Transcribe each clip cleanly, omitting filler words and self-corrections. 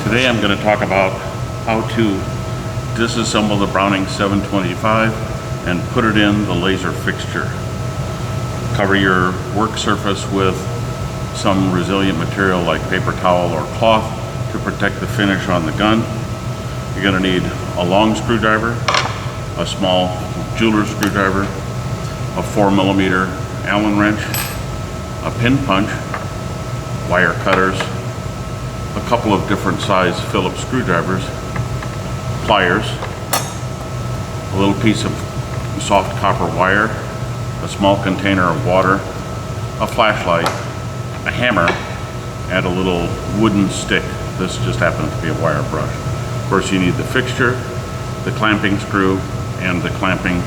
Today I'm going to talk about how to disassemble the Browning 725 and put it in the laser fixture. Cover your work surface with some resilient material like paper towel or cloth to protect the finish on the gun. You're going to need a long screwdriver, a small jeweler's screwdriver, a 4mm Allen wrench, a pin punch, wire cutters, a couple of different size Phillips screwdrivers, pliers, a little piece of soft copper wire, a small container of water, a flashlight, a hammer, and a little wooden stick. This just happens to be a wire brush. Of course, you need the fixture, the clamping screw, and the clamping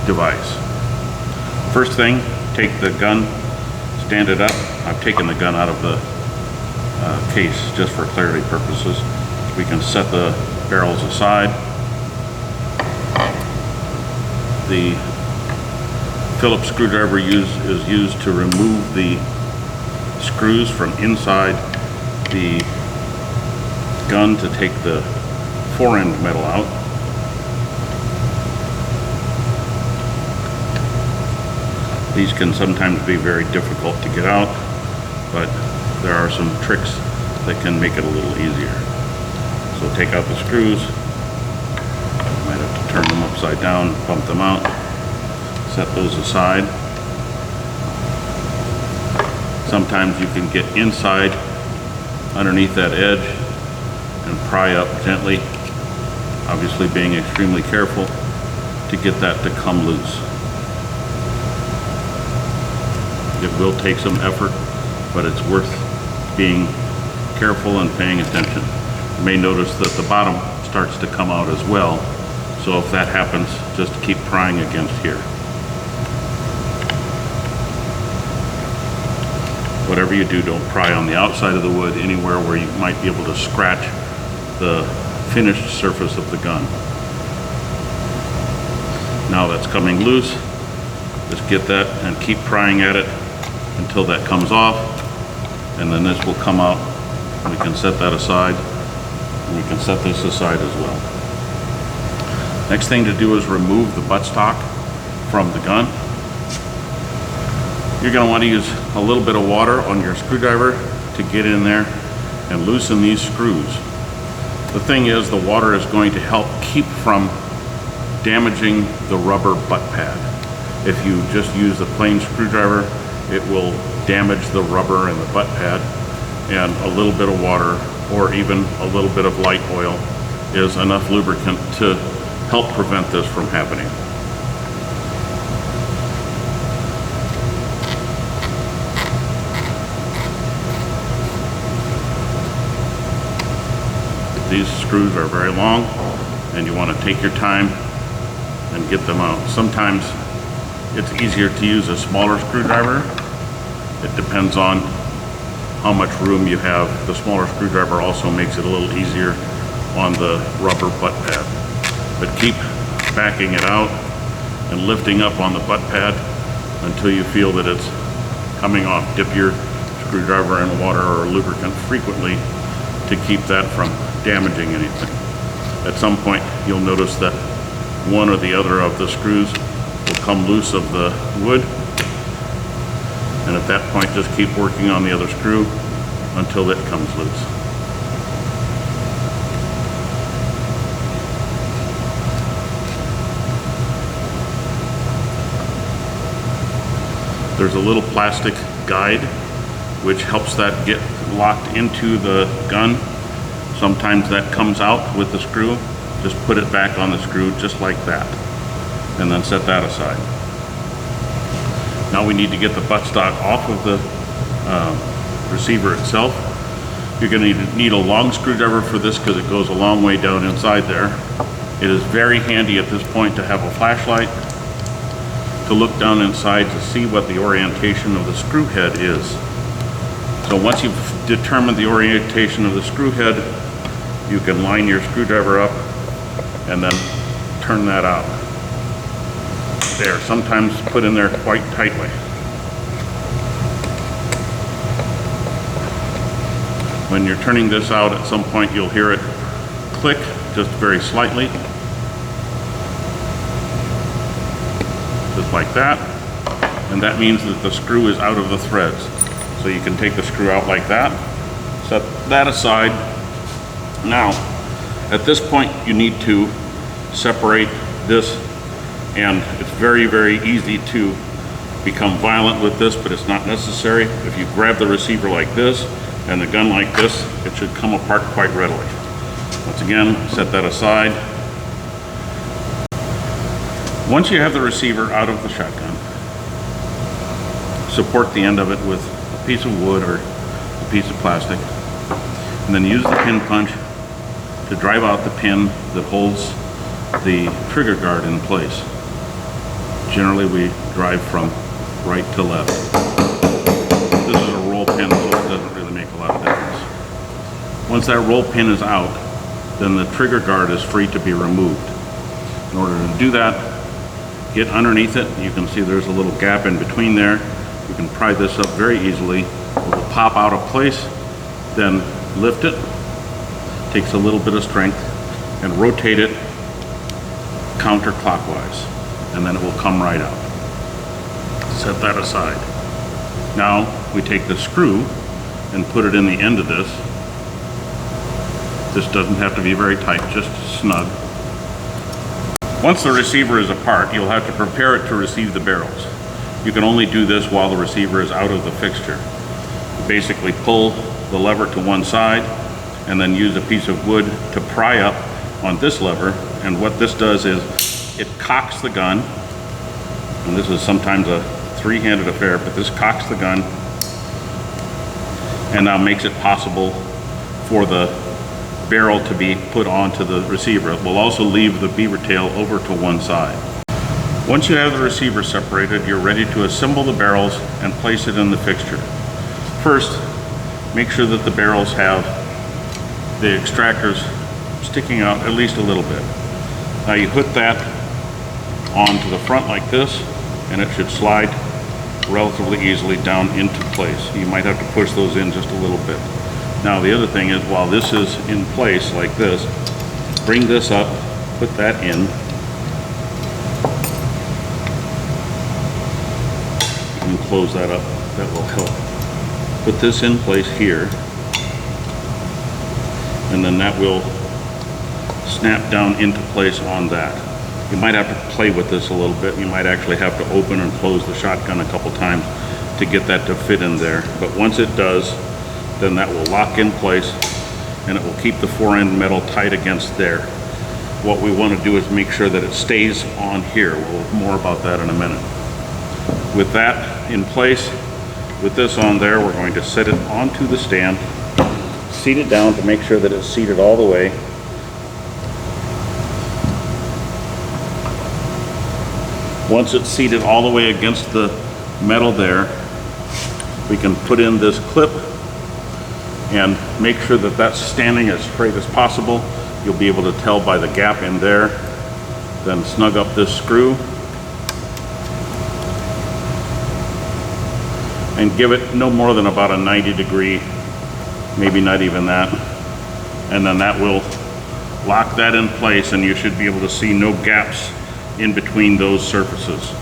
device. First thing, take the gun, stand it up. I've taken the gun out of the case just for clarity purposes. We can set the barrels aside. The Phillips screwdriver is used to remove the screws from inside the gun to take the fore-end metal out. These can sometimes be very difficult to get out, but there are some tricks that can make it a little easier. So take out the screws. Might have to turn them upside down, bump them out, set those aside. Sometimes you can get inside underneath that edge and pry up gently, obviously being extremely careful to get that to come loose. It will take some effort, but it's worth being careful and paying attention. You may notice that the bottom starts to come out as well, so if that happens, just keep prying against here. Whatever you do, don't pry on the outside of the wood, anywhere where you might be able to scratch the finished surface of the gun. Now that's coming loose, just get that and keep prying at it until that comes off, and then this will come out. We can set that aside, and we can set this aside as well. Next thing to do is remove the buttstock from the gun. You're going to want to use a little bit of water on your screwdriver to get in there and loosen these screws. The thing is, the water is going to help keep from damaging the rubber butt pad. If you just use the plain screwdriver, it will damage the rubber and the butt pad, and a little bit of water or even a little bit of light oil is enough lubricant to help prevent this from happening. These screws are very long, and you want to take your time and get them out. Sometimes it's easier to use a smaller screwdriver. It depends on how much room you have. The smaller screwdriver also makes it a little easier on the rubber butt pad. But keep backing it out and lifting up on the butt pad until you feel that it's coming off. Dip your screwdriver in water or lubricant frequently to keep that from damaging anything. At some point you'll notice that one or the other of the screws will come loose of the wood, and at that point just keep working on the other screw until it comes loose. There's a little plastic guide which helps that get locked into the gun. Sometimes that comes out with the screw. Just put it back on the screw just like that, and then set that aside. Now we need to get the buttstock off of the receiver itself. You're going to need a long screwdriver for this because it goes a long way down inside there. It is very handy at this point to have a flashlight to look down inside to see what the orientation of the screw head is. So once you've determined the orientation of the screw head, you can line your screwdriver up and then turn that out. There, sometimes put in there quite tightly. When you're turning this out, at some point you'll hear it click just very slightly. Just like that. And that means that the screw is out of the threads. So you can take the screw out like that, set that aside. Now, at this point you need to separate this, and it's very, very easy to become violent with this, but it's not necessary. If you grab the receiver like this and the gun like this, it should come apart quite readily. Once again, set that aside. Once you have the receiver out of the shotgun, support the end of it with a piece of wood or a piece of plastic, and then use the pin punch to drive out the pin that holds the trigger guard in place. Generally we drive from right to left. This is a roll pin, so it doesn't really make a lot of difference. Once that roll pin is out, then the trigger guard is free to be removed. In order to do that, get underneath it. You can see there's a little gap in between there. You can pry this up very easily. It will pop out of place, then lift it. Takes a little bit of strength, and rotate it counterclockwise, and then it will come right out. Set that aside. Now we take the screw and put it in the end of this. This doesn't have to be very tight, just snug. Once the receiver is apart, you'll have to prepare it to receive the barrels. You can only do this while the receiver is out of the fixture. You basically pull the lever to one side and then use a piece of wood to pry up on this lever, and what this does is it cocks the gun, and this is sometimes a three-handed affair, but this cocks the gun and now makes it possible for the barrel to be put onto the receiver. It will also leave the beaver tail over to one side. Once you have the receiver separated, you're ready to assemble the barrels and place it in the fixture. First, make sure that the barrels have the extractors sticking out at least a little bit. Now you put that onto the front like this, and it should slide relatively easily down into place. You might have to push those in just a little bit. Now the other thing is, while this is in place like this, bring this up, put that in. You can close that up, that will help. Put this in place here, and then that will snap down into place on that. You might have to play with this a little bit. You might actually have to open and close the shotgun a couple times to get that to fit in there. But once it does, then that will lock in place, and it will keep the fore-end metal tight against there. What we want to do is make sure that it stays on here. We'll have more about that in a minute. With that in place, with this on there, we're going to set it onto the stand, seat it down to make sure that it's seated all the way. Once it's seated all the way against the metal there, we can put in this clip and make sure that that's standing as straight as possible. You'll be able to tell by the gap in there. Then snug up this screw and give it no more than about a 90-degree, maybe not even that. And then that will lock that in place, and you should be able to see no gaps in between those surfaces.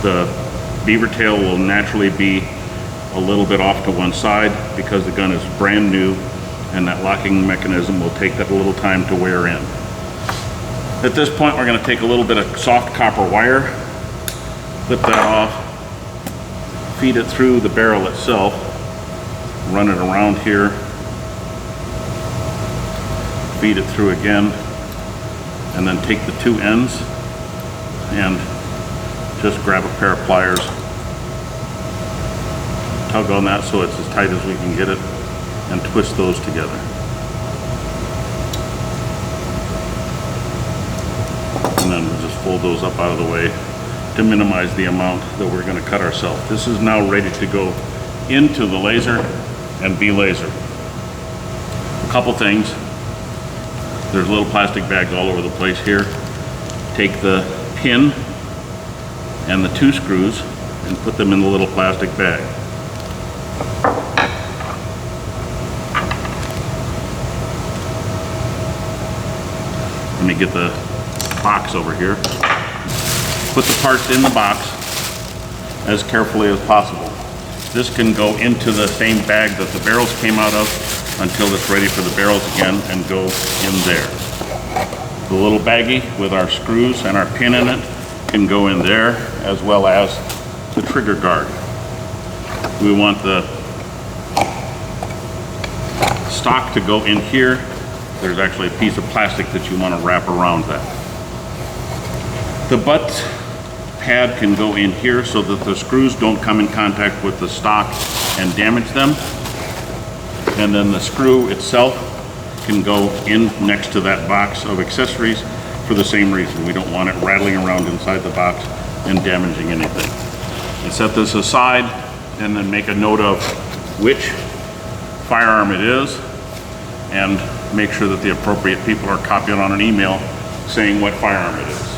The beaver tail will naturally be a little bit off to one side because the gun is brand new, and that locking mechanism will take that a little time to wear in. At this point, we're going to take a little bit of soft copper wire, clip that off, feed it through the barrel itself, run it around here, feed it through again, and then take the two ends and just grab a pair of pliers, tug on that so it's as tight as we can get it, and twist those together. And then we'll just fold those up out of the way to minimize the amount that we're going to cut ourselves. This is now ready to go into the laser and be lasered. A couple things. There's little plastic bags all over the place here. Take the pin and the two screws and put them in the little plastic bag. get the box over here. Put the parts in the box as carefully as possible. This can go into the same bag that the barrels came out of until it's ready for the barrels again and go in there. The little baggie with our screws and our pin in it can go in there, as well as the trigger guard. We want the stock to go in here. There's actually a piece of plastic that you want to wrap around that. The butt pad can go in here so that the screws don't come in contact with the stock and damage them. And then the screw itself can go in next to that box of accessories for the same reason. We don't want it rattling around inside the box and damaging anything. And set this aside and then make a note of which firearm it is and make sure that the appropriate people are copied on an email saying what firearm it is.